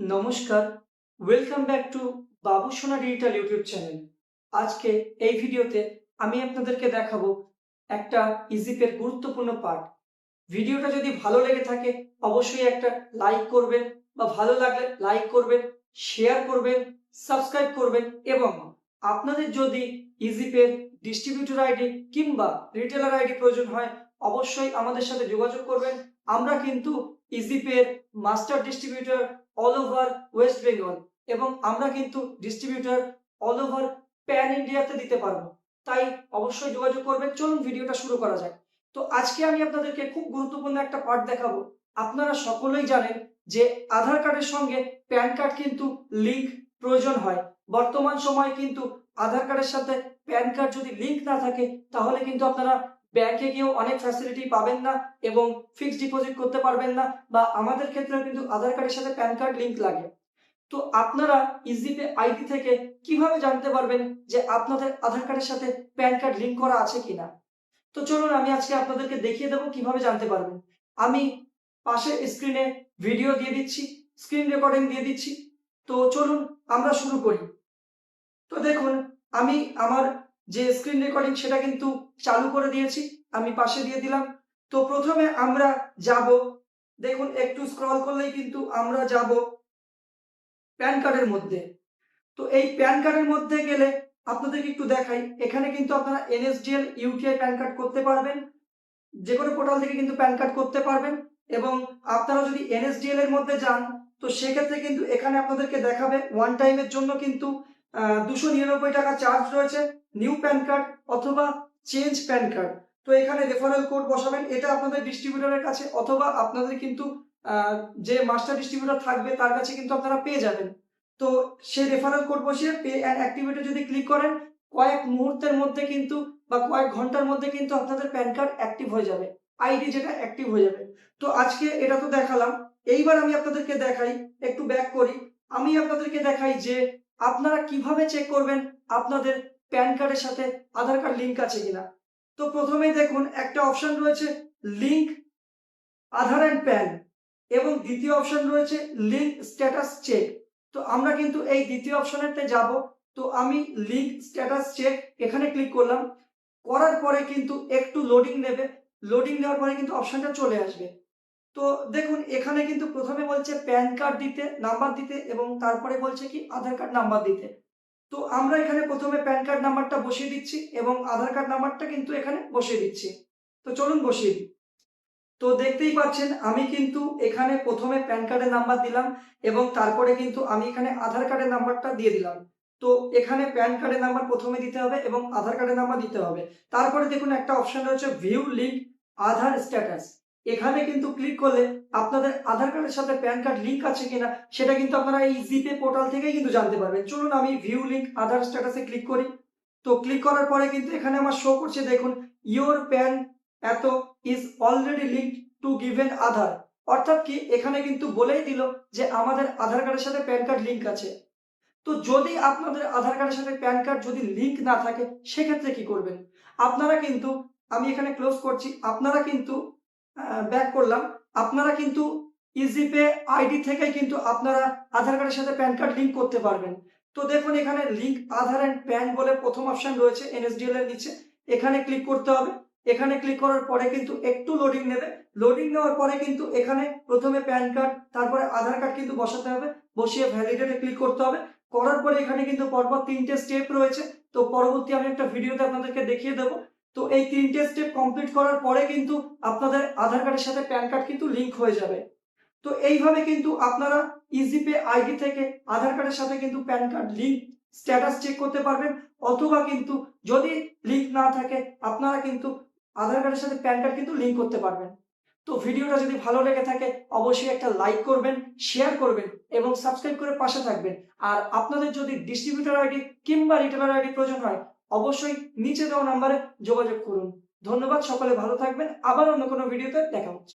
নমস্কার, welcome back to বাবু সোনা digital YouTube channel. আজকে এই ভিডিওতে আমি আপনাদেরকে দেখাবো একটা ইজিপের গুরুত্বপূর্ণ পার্ট। ভিডিওটা যদি ভালো লেগে থাকে অবশ্যই একটা লাইক করবেন, বা ভালো লাগলে লাইক করবেন, শেয়ার করবেন, সাবস্ক্রাইব করবেন, এবং আপনাদের যদি ইজিপের ডিস্ট্রিবিউটর আইডি কিংবা রিটেলার আইডি প্রয়োজন হয় অবশ্যই আমাদের সাথে যোগাযোগ করবেন। আমরা কিন্তু ইজিপের master distributor all over West Bengal, এবং আমরা কিন্তু ডিস্ট্রিবিউটর অল ওভার প্যান ইন্ডিয়াতে দিতে পারবো। তাই অবশ্যই যোগাযোগ করবেন। চলুন ভিডিওটা শুরু করা যাক। তো আজকে আমি আপনাদেরকে খুব গুরুত্বপূর্ণ একটা পার্ট দেখাবো। আপনারা সকলেই জানেন যে আধার কার্ডের সঙ্গে প্যান কার্ড কিন্তু লিঙ্ক প্রয়োজন হয়। বর্তমান সময়ে কিন্তু আধার কার্ডের সাথে প্যান কার্ড যদি লিঙ্ক না থাকে তাহলে কিন্তু আপনারা ব্যাংকে গিয়েও অনেক ফ্যাসিলিটি পাবেন না এবং ফিক্সড ডিপোজিট করতে পারবেন না, বা আমাদের ক্ষেত্রেও কিন্তু আধার কার্ডের সাথে প্যান কার্ড লিঙ্ক লাগে। তো আপনারা ইজিপে আইডি থেকে কিভাবে জানতে পারবেন যে আপনাদের আধার কার্ডের সাথে প্যান কার্ড লিঙ্ক করা আছে কিনা? তো চলুন আমি আজকে আপনাদেরকে দেখিয়ে দেবো কিভাবে জানতে পারবেন। আমি পাশে স্ক্রিনে ভিডিও দিয়ে দিচ্ছি, স্ক্রিন রেকর্ডিং দিয়ে দিচ্ছি। তো চলুন আমরা শুরু করি। তো দেখুন, আমি আমার যে স্ক্রিন রেকর্ডিং সেটা কিন্তু চালু করে দিয়েছি, আমি পাশে দিয়ে দিলাম। তো প্রথমে আমরা যাব, দেখুন একটু স্ক্রল করলেই কিন্তু আমরা যাব প্যান কার্ডের মধ্যে। তো এই প্যান কার্ডের মধ্যে গেলে আপনাদেরকে একটু দেখাই, এখানে কিন্তু আপনারা এনএসডিএল ইউটিআই প্যান কার্ড করতে পারবেন। যে কোনো পোর্টাল থেকে কিন্তু প্যান কার্ড করতে পারবেন, এবং আপনারা যদি এনএসডিএল এর মধ্যে যান তো সেক্ষেত্রে কিন্তু এখানে আপনাদেরকে দেখাবে ওয়ান টাইমের জন্য কিন্তু 299 টাকা চার্জ রয়েছে নিউ প্যান কার্ড অথবা চেঞ্জ প্যান কার্ড। তো এখানে রেফারেল কোড বসাবেন, এটা আপনাদের ডিস্ট্রিবিউটরের কাছে অথবা আপনাদের কিন্তু যে মাস্টার ডিস্ট্রিবিউটর থাকবে তার কাছে কিন্তু আপনারা পেয়ে যাবেন। তো সেই রেফারেল কোড বসিয়ে পে অ্যান্ড অ্যাক্টিভেটে যদি ক্লিক করেন কয়েক মুহূর্তের মধ্যে কিন্তু বা কয়েক ঘন্টার মধ্যে কিন্তু আপনাদের প্যান কার্ড অ্যাক্টিভ হয়ে যাবে, আইডি যেটা অ্যাক্টিভ হয়ে যাবে। তো আজকে এটা তো দেখালাম, এইবার আমি আপনাদেরকে দেখাই, একটু ব্যাক করি, আমি আপনাদেরকে দেখাই যে আপনারা কিভাবে চেক করবেন আপনাদের প্যান কার্ডের সাথে আধার কার্ড লিঙ্ক আছে কিনা। তো প্রথমেই দেখুন একটা অপশন রয়েছে লিঙ্ক আধার অ্যান্ড প্যান, এবং দ্বিতীয় অপশন রয়েছে লিঙ্ক স্ট্যাটাস চেক। তো আমরা কিন্তু এই দ্বিতীয় অপশনেতে যাব। তো আমি লিঙ্ক স্ট্যাটাস চেক এখানে ক্লিক করলাম, করার পরে কিন্তু একটু লোডিং নেবে, লোডিং নেওয়ার পরে কিন্তু অপশনটা চলে আসবে। তো দেখুন এখানে কিন্তু প্রথমে বলছে প্যান কার্ড দিতে, নাম্বার দিতে, এবং তারপরে বলছে কি আধার কার্ড নাম্বার দিতে। তো আমরা এখানে প্রথমে প্যান কার্ড নাম্বারটা বসিয়ে দিচ্ছি এবং আধার কার্ড নাম্বারটা কিন্তু এখানে বসিয়ে দিচ্ছি। তো চলুন বসিয়ে দিই। তো দেখতেই পাচ্ছেন আমি কিন্তু এখানে প্রথমে প্যান কার্ডের নাম্বার দিলাম এবং তারপরে কিন্তু আমি এখানে আধার কার্ডের নাম্বারটা দিয়ে দিলাম। তো এখানে প্যান কার্ডের নাম্বার প্রথমে দিতে হবে এবং আধার কার্ডের নাম্বার দিতে হবে। তারপরে দেখুন একটা অপশন রয়েছে ভিউ লিঙ্ক আধার স্ট্যাটাস। এখানে কিন্তু ক্লিক করলে আপনাদের আধার কার্ডের সাথে প্যান কার্ড লিঙ্ক আছে কিনা সেটা কিন্তু আপনারা এই জিপে পোর্টাল থেকেই কিন্তু জানতে পারবেন। চলুন আমি ভিউ লিঙ্ক আধার স্ট্যাটাসে ক্লিক করি। তো ক্লিক করার পরে কিন্তু এখানে আমার শো করছে, দেখুন your PAN it is already linked to given Aadhaar. অর্থাৎ কি এখানে কিন্তু বলেই দিল যে আমাদের আধার কার্ডের সাথে প্যান কার্ড লিঙ্ক আছে। তো যদি আপনাদের আধার কার্ডের সাথে প্যান কার্ড যদি লিঙ্ক না থাকে সেক্ষেত্রে কি করবেন? আপনারা কিন্তু, আমি এখানে ক্লোজ করছি, আপনারা কিন্তু ব্যাক করলাম, আপনারা কিন্তু ইজিপে আইডি থেকে কিন্তু আপনারা আধার কার্ডের সাথে প্যান কার্ড লিঙ্ক করতে পারবেন। তো দেখুন এখানে লিঙ্ক আধার অ্যান্ড প্যান বলে প্রথম অপশন রয়েছে এনএসডিএল এর নিচে, এখানে ক্লিক করতে হবে। এখানে ক্লিক করার পরে কিন্তু একটু লোডিং নেবে, লোডিং নেওয়ার পরে কিন্তু এখানে প্রথমে প্যান কার্ড তারপরে আধার কার্ড কিন্তু বসাতে হবে, বসিয়ে ভ্যালিডেটে ক্লিক করতে হবে। করার পরে এখানে কিন্তু পরপর 3টে স্টেপ রয়েছে। তো পরবর্তী আমি একটা ভিডিওতে আপনাদেরকে দেখিয়ে দেবো। তো এই 3টে স্টেপ কমপ্লিট করার পরে কিন্তু আপনাদের আধার কার্ডের সাথে প্যান কার্ড কিন্তু লিঙ্ক হয়ে যাবে। তো এইভাবে কিন্তু আপনারা ইজিপে আইডি থেকে আধার কার্ডের সাথে কিন্তু PAN card link status check করতে পারবেন, অথবা কিন্তু যদি লিঙ্ক না থাকে আপনারা কিন্তু আধার কার্ডের সাথে প্যান কার্ড কিন্তু লিঙ্ক করতে পারবেন। তো ভিডিওটা যদি ভালো লেগে থাকে অবশ্যই একটা লাইক করবেন, শেয়ার করবেন এবং সাবস্ক্রাইব করে পাশে থাকবেন। আর আপনাদের যদি ডিস্ট্রিবিউটর আইডি কিংবা রিটেলার আইডি প্রয়োজন হয় অবশ্যই নিচে দেওয়া নাম্বারে যোগাযোগ করুন। ধন্যবাদ, সকলে ভালো থাকবেন, আবার অন্য কোনো ভিডিওতে দেখা হচ্ছে।